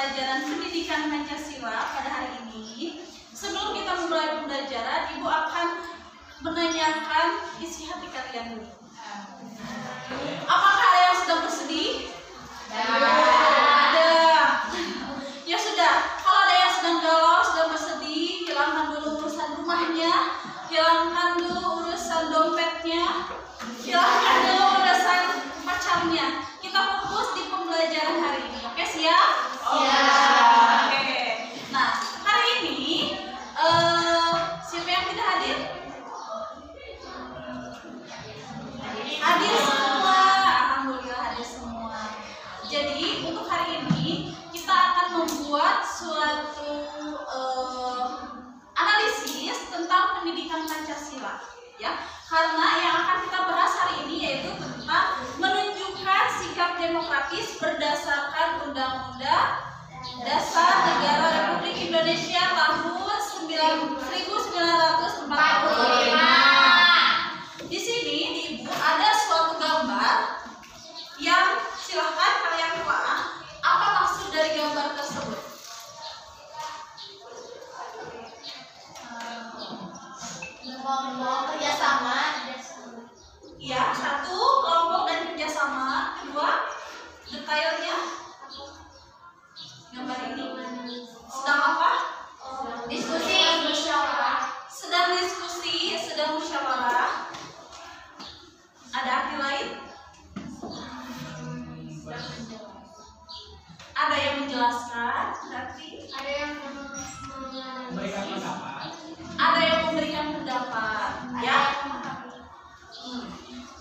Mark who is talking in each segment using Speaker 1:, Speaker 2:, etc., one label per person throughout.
Speaker 1: pembelajaran pendidikan Pancasila pada hari ini. Sebelum kita memulai pembelajaran, Ibu akan menanyakan isi hati kalian dulu. Apakah ada yang sedang bersedih? Ada. Ya sudah, kalau ada yang sedang galau, sedang bersedih, hilangkan dulu urusan rumahnya, hilangkan dulu urusan dompetnya, hilangkan dulu urusan pacarnya. Kita fokus di pembelajaran hari ini. Oke, siap?
Speaker 2: Siap.
Speaker 1: Oke. Nah, hari ini siapa yang tidak hadir? Hadir semua. Alhamdulillah hadir semua. Jadi untuk hari ini kita akan membuat suatu analisis tentang pendidikan Pancasila, ya. Karena yang akan kita bahas hari ini yaitu tentang menunjukkan sikap demokratis berdasarkan Undang-Undang Dasar Negara Republik Indonesia tahun 1945. Di sini di Ibu ada suatu gambar yang silahkan kalian telah. Apa maksud dari gambar tersebut?
Speaker 2: Kelompok kerjasama.
Speaker 1: Ya, satu kelompok dan kerjasama. Kedua, detailnya gambar ini sedang apa?
Speaker 2: Diskusi musyawarah.
Speaker 1: Sedang diskusi, sedang musyawarah. Ada arti lain? Ada yang menjelaskan, berarti
Speaker 2: Ada yang
Speaker 3: Memberikan pendapat.
Speaker 1: ada yang memberikan pendapat, ya.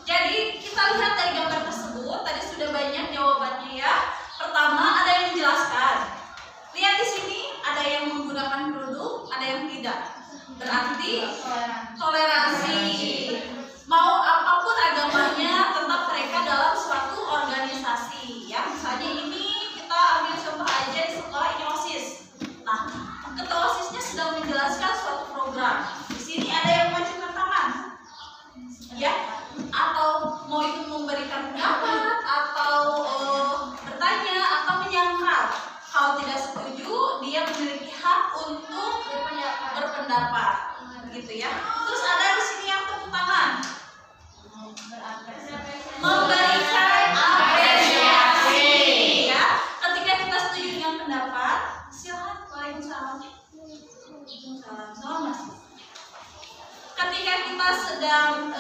Speaker 1: Jadi kita lihat dari gambar tersebut, tadi sudah banyak jawabannya ya. Pertama ada yang menjelaskan. Lihat di sini ada yang menggunakan kerudung, ada yang tidak. Berarti toleransi. Mau apapun agamanya, tetap mereka dalam suatu organisasi. Ya, misalnya ini kita ambil contoh aja di sekolah ini OSIS. Nah, ketua OSISnya sedang menjelaskan suatu program. Di sini ada yang mengajukan tangan, ya, atau mau itu memberikan pendapat, atau bertanya, atau menyangkal. Kalau tidak setuju, dia memiliki hak untuk berpendapat, gitu ya. Terus ada di sini yang tepuk tangan, memberikan apresiasi, ya. Ketika kita setuju dengan pendapat, silakan. Waalaikumsalam. Salam. Ketika kita sedang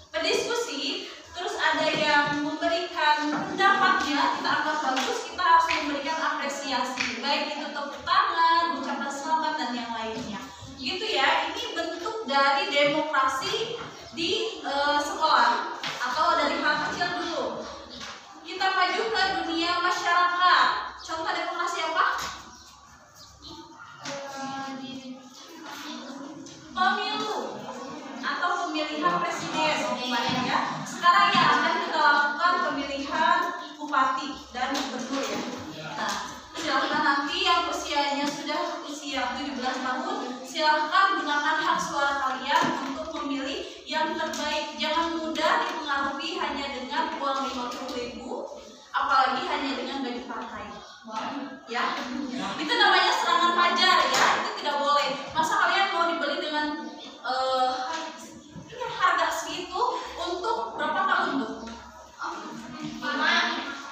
Speaker 1: berdiskusi, terus ada yang memberikan pendapatnya, kita anggap bagus, kita harus memberikan apresiasi, baik itu tepuk tangan, ucapan selamat dan yang lainnya. Gitu ya. Ini bentuk dari demokrasi di sekolah atau dari hal kecil dulu. Kita maju ke dunia masyarakat. Contoh demokrasi apa? Pemilu atau pemilihan presiden kemarin ya. Sekarang ya akan kita lakukan pemilihan bupati dan gubernur ya. Nah, silahkan nanti yang usianya sudah usia 17 tahun, silahkan gunakan hak suara kalian untuk memilih yang terbaik. Jangan mudah dipengaruhi hanya dengan uang 50.000, apalagi hanya dengan gaji partai. Ya, itu namanya serangan fajar ya, itu tidak boleh. Masa kalian mau dibeli dengan harga segitu untuk berapa tahun tuh? 5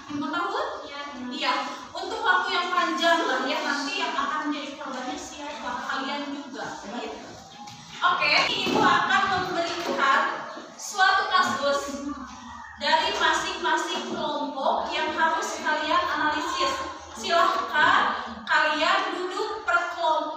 Speaker 1: tahun? Iya, untuk waktu yang panjang lah ya, nanti yang akan menjadi korbannya siapa? Kalian juga. Gitu. Oke, Ibu akan memberikan suatu kasus dari masing-masing kelompok yang harus kalian analisis. Silahkan kalian duduk per kelompok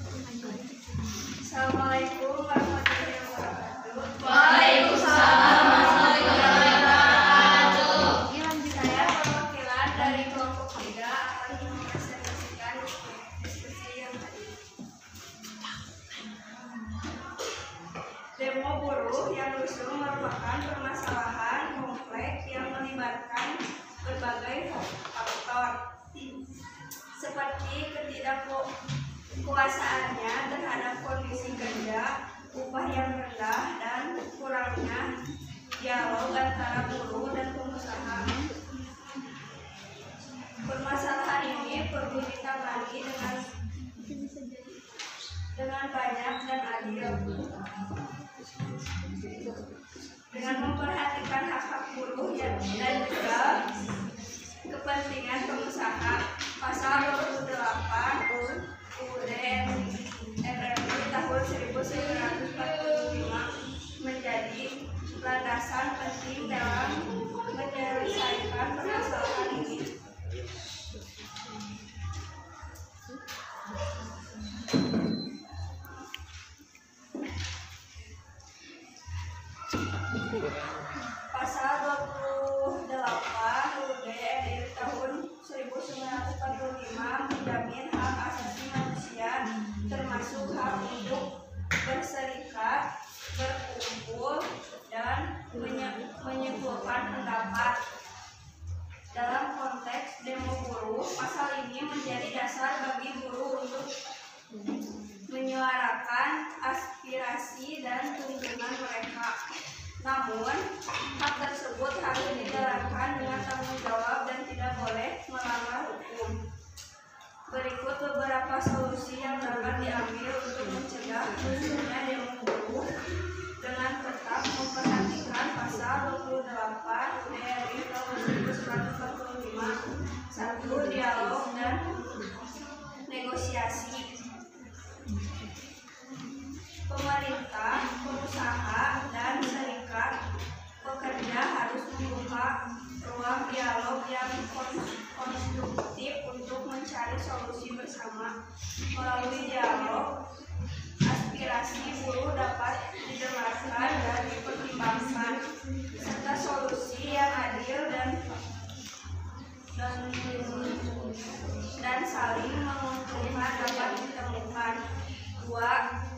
Speaker 4: Assalamualaikum warahmatullahi wabarakatuh.
Speaker 1: Waalaikumsalam warahmatullahi wabarakatuh.
Speaker 4: Saya perwakilan dari kelompok 3 akan mempresentasikan diskusi yang tadi. Demo buruh yang rusuh merupakan permasalahan kompleks yang melibatkan berbagai faktor seperti ketidakpuasannya terhadap kondisi kerja, upah yang rendah, dan kurangnya dialog antara buruh dan pengusaha. Permasalahan ini perlu ditangani dengan banyak dan adil, dengan memperhatikan hak-hak buruh dan juga kepentingan pengusaha. Pasal 28 UUD RRI tahun 1945 menjadi landasan penting dalam menyelesaikan permasalahan ini. Pasal 28 UUD RRI tahun 1945 menjamin hak asasi manusia termasuk hak untuk berserikat, berkumpul, dan menyimpulkan pendapat. Dalam konteks demo buruh, pasal ini menjadi dasar bagi buruh untuk menyuarakan aspirasi dan tuntutan mereka. Namun, hak tersebut harus dijalankan dengan tanggung jawab dan tidak boleh melanggar hukum. Berikut beberapa solusi yang dapat diambil untuk mencegah munculnya demo buruh dengan tetap memperhatikan pasal 28 UUD tahun 1945. 1. Dialog dan negosiasi. Pemerintah, pengusaha, dan serikat pekerja harus membuka ruang dialog yang konstruktif untuk mencari solusi bersama. Melalui dialog, aspirasi buruh dapat didengarkan dan dipertimbangkan, serta solusi yang adil dan saling menguntungkan dapat ditemukan. 2.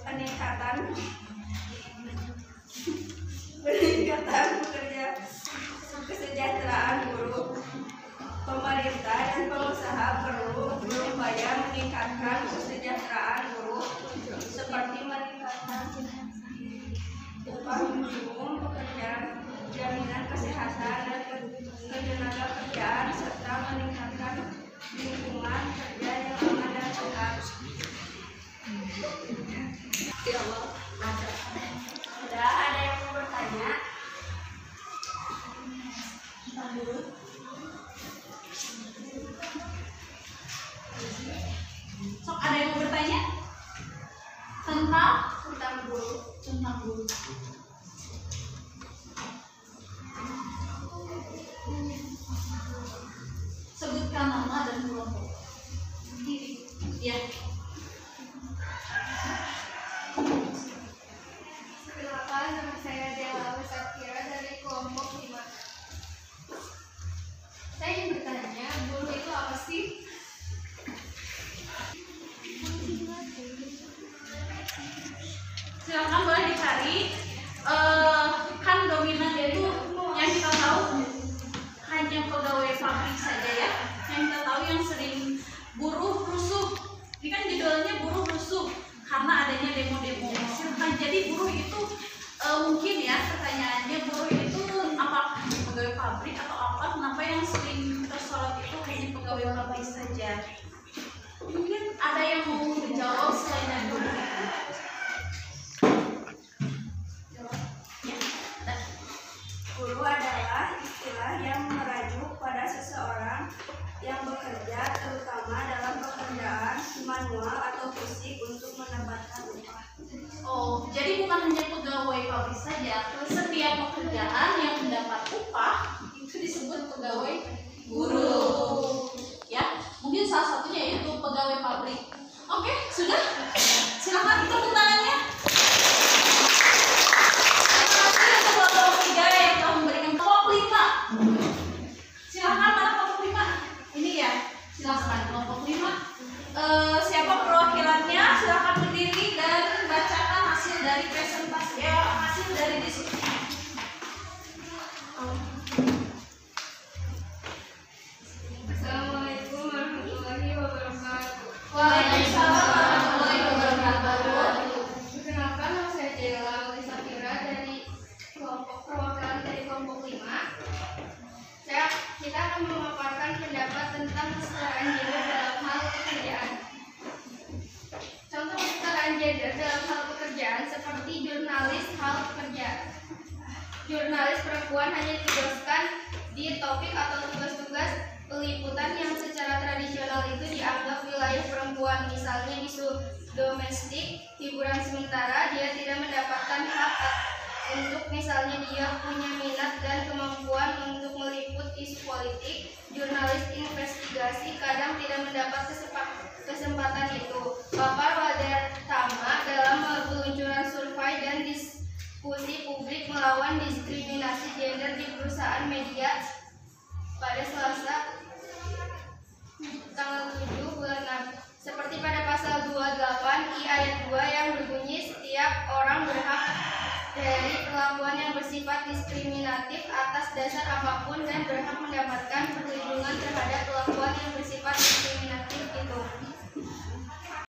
Speaker 4: Peningkatan kesejahteraan buruh. Pemerintah dan pengusaha perlu berupaya meningkatkan kesejahteraan buruh seperti meningkatkan upah minimum pekerjaan, jaminan kesehatan dan ketenaga kerjaan, serta meningkatkan lingkungan kerja yang aman dan sehat. Sudah ada yang mau bertanya?
Speaker 1: Sok, ada yang mau bertanya tentang buruh? Sebutkan nama dan kelompok. Ya.
Speaker 2: Perkenalkan, nama saya Dela Sakira dari kelompok 5. Saya ingin bertanya, buruh itu apa sih?
Speaker 1: Silakan boleh dicari. Kan dominan itu yang kita tahu hanya pegawai pabrik saja ya. Yang kita tahu yang sering buruh rusuh. Ini kan judulnya buruh rusuh karena adanya demo-demo. Jadi buruh itu mungkin ya pertanyaannya, buruh itu apakah pegawai pabrik atau apa? Kenapa yang sering tersorot itu hanya pegawai pabrik saja? Mungkin ada yang mau menjawab selain dari buruh itu?
Speaker 4: Buruh adalah istilah yang merajuk pada seseorang yang bekerja terutama dalam pekerjaan manual atau fisik untuk mendapatkan upah.
Speaker 1: Oh, jadi bukan hanya pegawai pabrik saja, setiap pekerjaan yang mendapat upah itu disebut pegawai buruh. Ya, mungkin salah satunya yaitu pegawai pabrik. Oke, sudah?
Speaker 2: perempuan hanya ditugaskan di topik atau tugas-tugas peliputan yang secara tradisional itu dianggap wilayah perempuan. Misalnya isu domestik, hiburan sementara, dia tidak mendapatkan hak untuk misalnya dia punya minat dan kemampuan untuk meliput isu politik. Jurnalis investigasi kadang tidak mendapat kesempatan itu. Papar Wadatama dalam peluncuran survei dan diskusi publik melawan diskriminasi gender di perusahaan media pada Selasa tanggal 7 bulan 6. Seperti pada pasal 28 I ayat 2 yang berbunyi setiap orang berhak dari perlakuan yang bersifat diskriminatif atas dasar apapun dan berhak mendapatkan perlindungan terhadap perlakuan